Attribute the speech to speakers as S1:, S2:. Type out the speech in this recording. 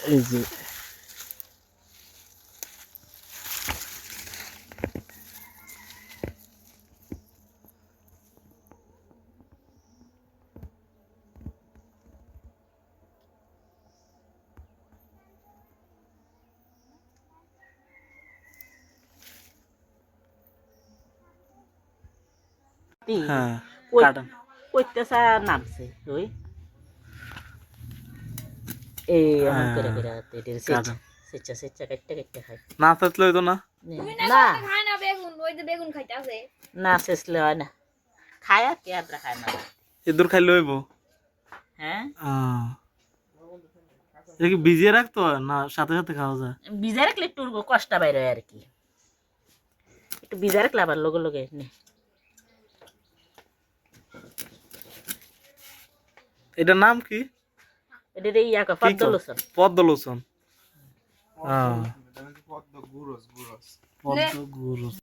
S1: এই যে
S2: হ্যাঁ কাটন
S1: কইতেছা নামছে ওই এই এমন করে করে এটির
S2: কাটন
S1: সেচ্চা সেচ্চা কাটতে কাটতে খায়
S2: না থাকলে হইতো না
S1: না
S3: খায় না বেগুন ওই যে বেগুন খাইতাছে
S1: না শেষলে হয় না খায় আর কে আর খায় না
S2: ইঁদুর খাইলে হইব
S1: হ্যাঁ
S2: এটা কি ভিজিয়ে রাখতো না সাথে সাথে খাওয়া যায়
S1: ভিজা রাখলে একটু কষ্ট বাইরে হয় আর কি একটু ভিজা রাখলে আবার লগে লগে নে
S2: এটার নাম কি
S1: এটা রে ইয়া পদ্মলোচন
S2: পদ্মলোচন পদ্ম গুরস